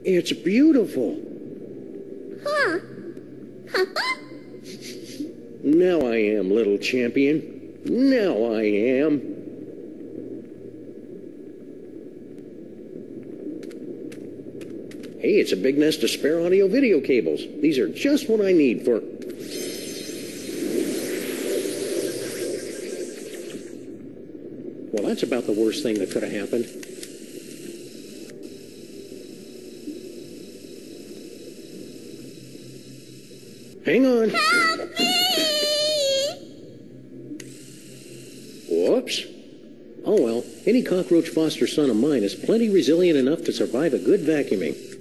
It's beautiful. Huh? Now I am, little champion. Now I am. Hey, it's a big nest of spare audio-video cables. These are just what I need for... Well, that's about the worst thing that could have happened. Hang on. Help me! Whoops. Oh well, any cockroach foster son of mine is plenty resilient enough to survive a good vacuuming.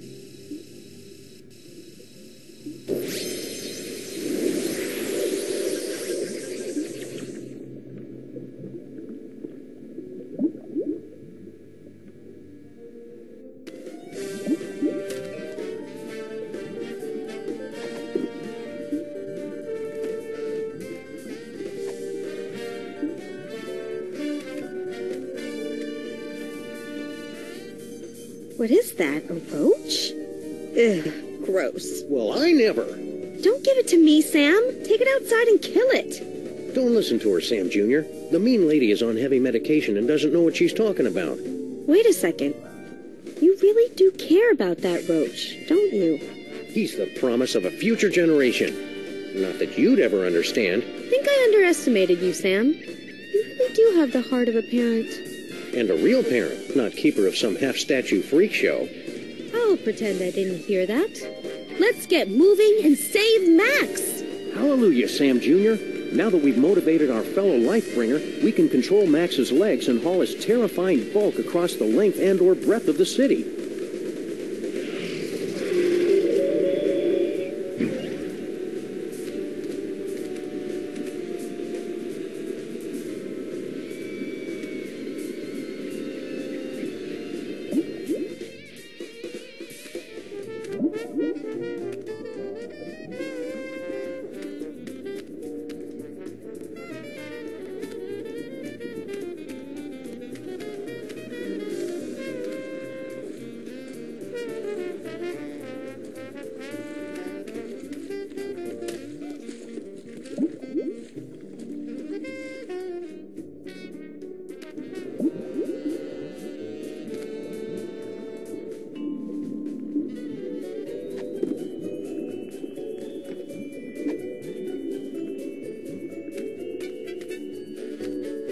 What is that, a roach? Ugh, gross. Well, I never. Don't give it to me, Sam. Take it outside and kill it. Don't listen to her, Sam Jr. The mean lady is on heavy medication and doesn't know what she's talking about. Wait a second. You really do care about that roach, don't you? He's the promise of a future generation. Not that you'd ever understand. I think I underestimated you, Sam. You really do have the heart of a parent. And a real parent, not keeper of some half-statue freak show. I'll pretend I didn't hear that. Let's get moving and save Max! Hallelujah, Sam Jr. Now that we've motivated our fellow Lifebringer, we can control Max's legs and haul his terrifying bulk across the length and/or breadth of the city.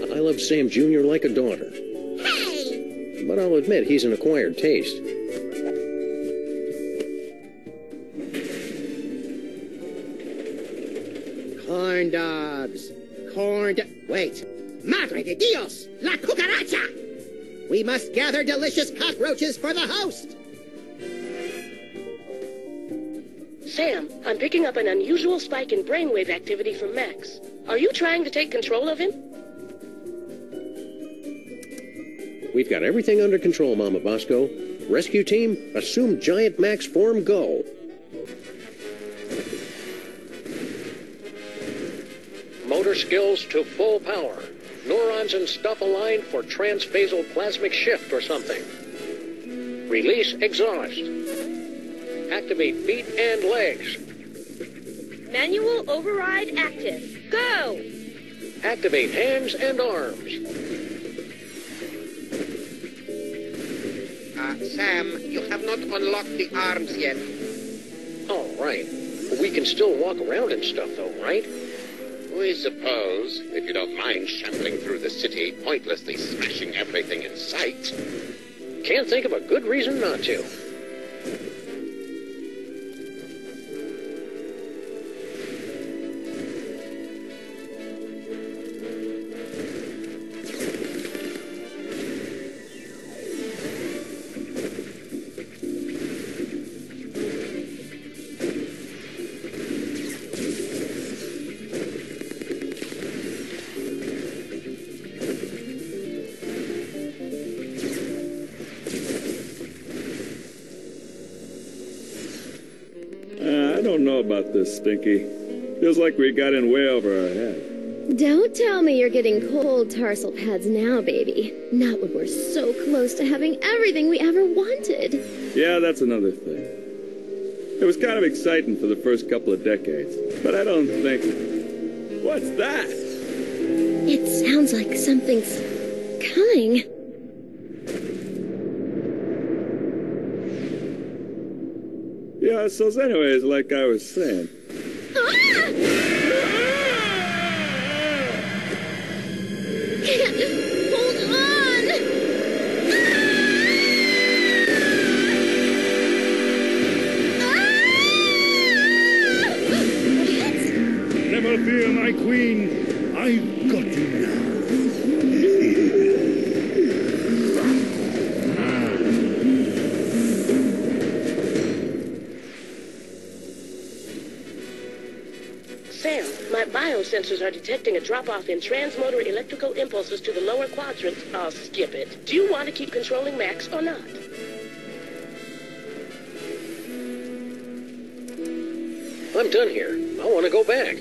I love Sam Jr. like a daughter. Hey! But I'll admit he's an acquired taste. Corn dogs. Wait. Madre de Dios! La cucaracha! We must gather delicious cockroaches for the host! Sam, I'm picking up an unusual spike in brainwave activity from Max. Are you trying to take control of him? We've got everything under control, Mama Bosco. Rescue team, assume Giant Max form, go. Motor skills to full power. Neurons and stuff aligned for transphasal plasmic shift or something. Release exhaust. Activate feet and legs. Manual override active. Go! Activate hands and arms. Sam, you have not unlocked the arms yet. Oh, right. We can still walk around and stuff, though, right? We suppose, if you don't mind shambling through the city, pointlessly smashing everything in sight. Can't think of a good reason not to. I don't know about this, Stinky. Feels like we got in way over our head. Don't tell me you're getting cold tarsal pads now, baby. Not when we're so close to having everything we ever wanted. Yeah, that's another thing. It was kind of exciting for the first couple of decades, but I don't think... What's that? It sounds like something's coming. Yeah, so anyways, like I was saying... Hold on! Never fear, my queen. I've got you now. Sam, my biosensors are detecting a drop-off in transmotor electrical impulses to the lower quadrant. I'll skip it. Do you want to keep controlling Max or not? I'm done here. I want to go back.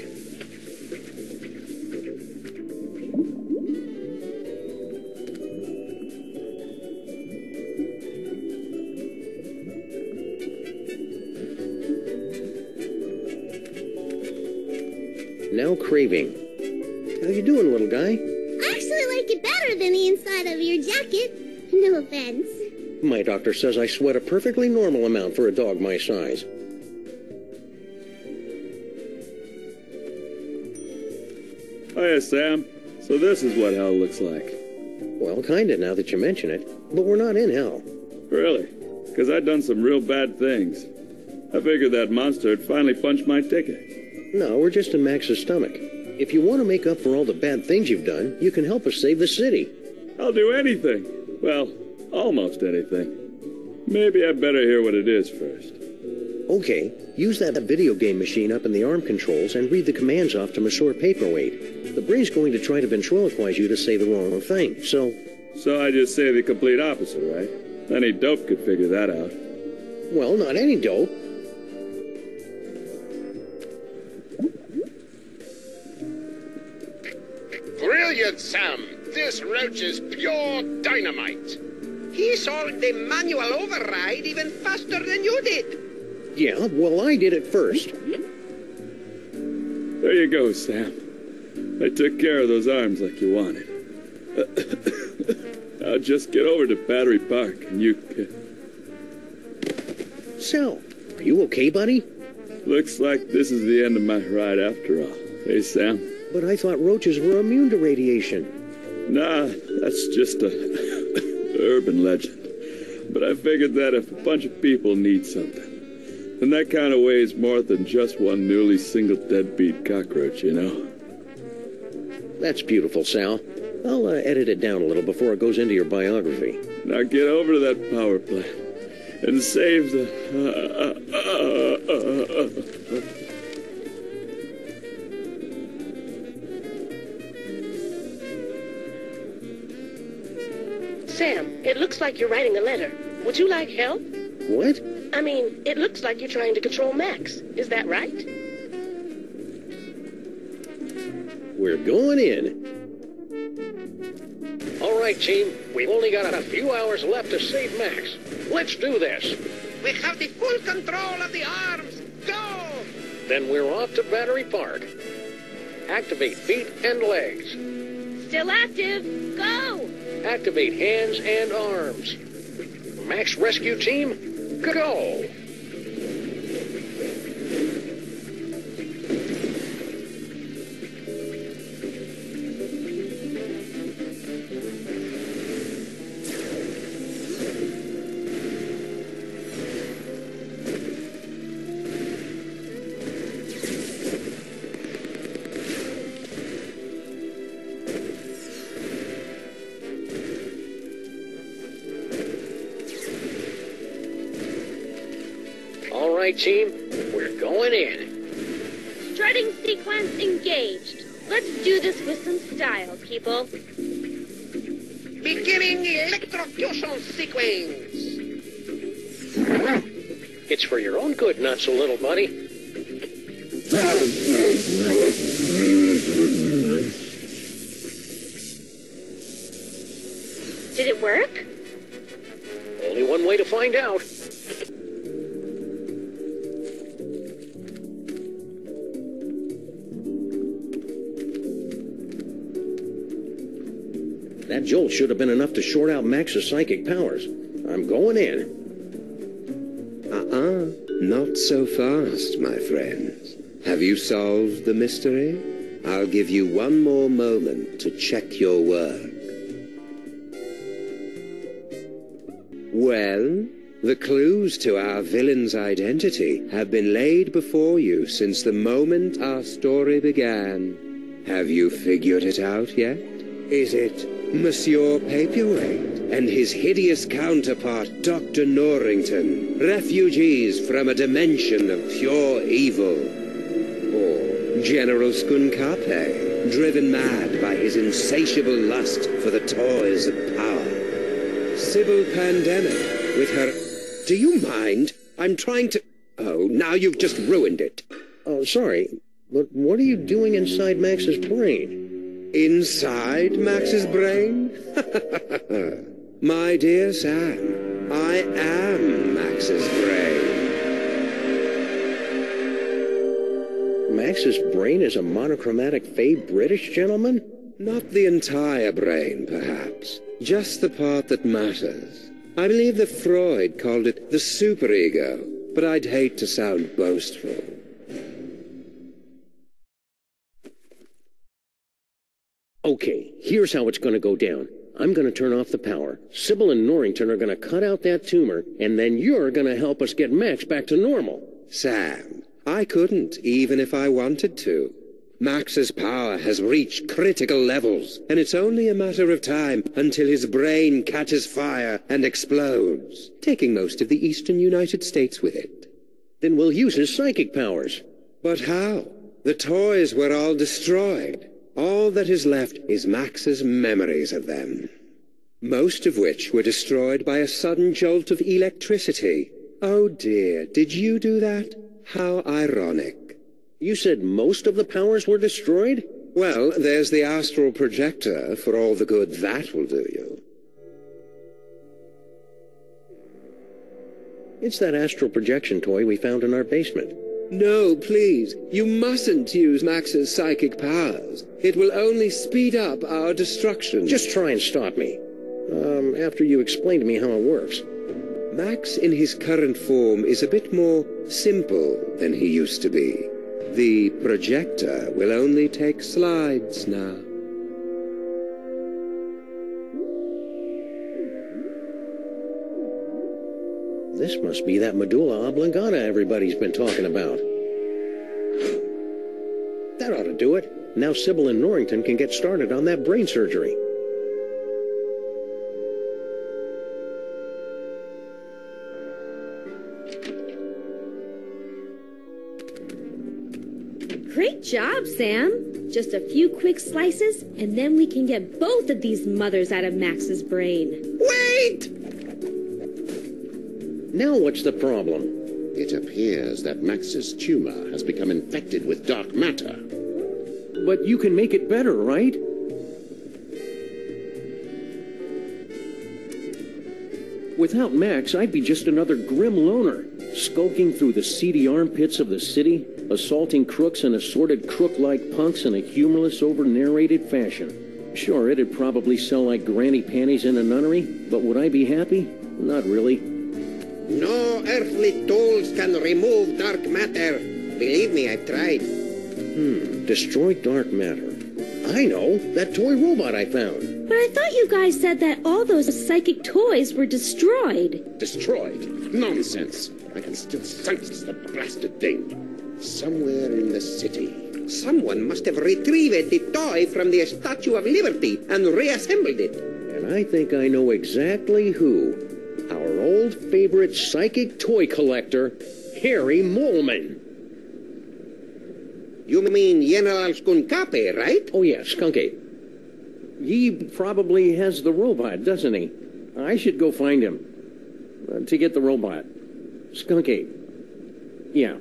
Now craving. How you doing, little guy? I actually like it better than the inside of your jacket. No offense. My doctor says I sweat a perfectly normal amount for a dog my size. Hiya, Sam. So this is what hell looks like. Well, kinda, now that you mention it. But we're not in hell. Really? Because I'd done some real bad things. I figured that monster had finally punched my ticket. No, we're just in Max's stomach. If you want to make up for all the bad things you've done, you can help us save the city. I'll do anything. Well, almost anything. Maybe I better hear what it is first. Okay, use that video game machine up in the arm controls and read the commands off to Monsieur Paperweight. The brain's going to try to ventriloquize you to say the wrong thing, so... So I just say the complete opposite, right? Any dope could figure that out. Well, not any dope. Brilliant, Sam. This roach is pure dynamite. He solved the manual override even faster than you did. Yeah, well, I did it first. There you go, Sam. I took care of those arms like you wanted. Now just get over to Battery Park and you can... Sal, are you okay, buddy? Looks like this is the end of my ride after all. Hey, Sam? But I thought roaches were immune to radiation. Nah, that's just a urban legend. But I figured that if a bunch of people need something, then that kind of weighs more than just one newly single deadbeat cockroach, you know? That's beautiful, Sal. I'll edit it down a little before it goes into your biography. Now get over to that power plant and save the... Sam, it looks like you're writing a letter. Would you like help? What? I mean, it looks like you're trying to control Max. Is that right? We're going in. All right, team. We've only got a few hours left to save Max. Let's do this. We have the full control of the arms. Go! Then we're off to Battery Park. Activate feet and legs. Still active. Go! Activate hands and arms. Max Rescue Team, go! All right, team, we're going in. Strutting sequence engaged. Let's do this with some style, people. Beginning electrocution sequence. It's for your own good, not so little buddy. Did it work? Only one way to find out. That jolt should have been enough to short out Max's psychic powers. I'm going in. Not so fast, my friends. Have you solved the mystery? I'll give you one more moment to check your work. Well, the clues to our villain's identity have been laid before you since the moment our story began. Have you figured it out yet? Is it Monsieur Paperweight and his hideous counterpart, Dr. Norrington, refugees from a dimension of pure evil? Or General Skunkape, driven mad by his insatiable lust for the toys of power? Sybil Pandemic, with her... Do you mind? I'm trying to... Oh, now you've just ruined it. Oh, sorry, but what are you doing inside Max's brain? Inside Max's brain? My dear Sam, I am Max's brain. Max's brain is a monochromatic fey British gentleman? Not the entire brain, perhaps. Just the part that matters. I believe that Freud called it the superego, but I'd hate to sound boastful. Okay, here's how it's going to go down. I'm going to turn off the power. Sybil and Norrington are going to cut out that tumor, and then you're going to help us get Max back to normal. Sam, I couldn't, even if I wanted to. Max's power has reached critical levels, and it's only a matter of time until his brain catches fire and explodes, taking most of the eastern United States with it. Then we'll use his psychic powers. But how? The toys were all destroyed. All that is left is Max's memories of them, most of which were destroyed by a sudden jolt of electricity. Oh dear, did you do that? How ironic. You said most of the powers were destroyed? Well, there's the astral projector for all the good that will do you. It's that astral projection toy we found in our basement. No, please. You mustn't use Max's psychic powers. It will only speed up our destruction. Just try and stop me. After you explain to me how it works. Max in his current form is a bit more simple than he used to be. The projector will only take slides now. This must be that medulla oblongata everybody's been talking about. That ought to do it. Now Sybil and Norrington can get started on that brain surgery. Great job, Sam. Just a few quick slices, and then we can get both of these mothers out of Max's brain. Wait! Now what's the problem? It appears that Max's tumor has become infected with dark matter. But you can make it better, right? Without Max, I'd be just another grim loner, skulking through the seedy armpits of the city, assaulting crooks and assorted crook-like punks in a humorless, over-narrated fashion. Sure, it'd probably sell like granny panties in a nunnery, but would I be happy? Not really. No earthly tools can remove dark matter. Believe me, I've tried. Destroy dark matter. I know, that toy robot I found. But I thought you guys said that all those psychic toys were destroyed. Destroyed? Nonsense. I can still sense the blasted thing. Somewhere in the city. Someone must have retrieved the toy from the Statue of Liberty and reassembled it. And I think I know exactly who. Our old favorite psychic toy collector, Harry Moleman. You mean General Skunkape, right? Oh, yeah, Skunky. He probably has the robot, doesn't he? I should go find him to get the robot. Skunky. Yeah.